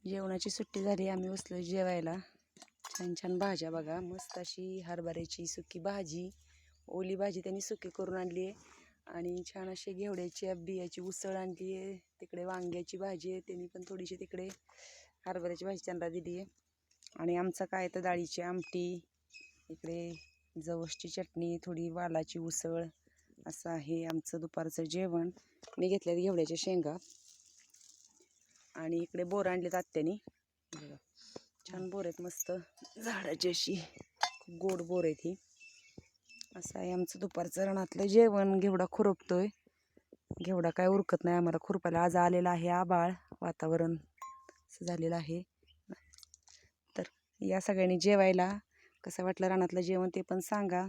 जेवणाची सुट्टी झाली, आम्ही बसलो जेवायला. छान छान भाज्या बघा, मस्त अशी हरभऱ्याची सुकी भाजी, ओली भाजी त्यांनी सुकी करून आणली आहे. आणि छान अशी घेवड्याची बियाची उसळ आणली आहे. तिकडे वांग्याची भाजी आहे, त्यांनी पण थोडीशी तिकडे हरभऱ्याची भाजी त्यांना दिली आहे. आणि आमचं काय तर डाळीची आमटी, इकडे जवसची चटणी, थोडी वालाची उसळ, असं आहे आमचं दुपारचं जेवण. मी घेतल्यात घेवड्याच्या शेंगा आणि इकडे बोर आणलेत आत्यानी. छान बोर आहेत, मस्त झाडाची अशी गोड बोर आहेत ही. असं आहे आमचं दुपारचं रानातलं जेवण. घेवडा खुरपतोय, घेवडा काय उरकत नाही आम्हाला खुरपायला. आज आलेला आहे आबाळ, वातावरण असं झालेलं आहे. तर या सगळ्यांनी जेवायला. कसं वाटलं रानातलं जेवण ते पण सांगा.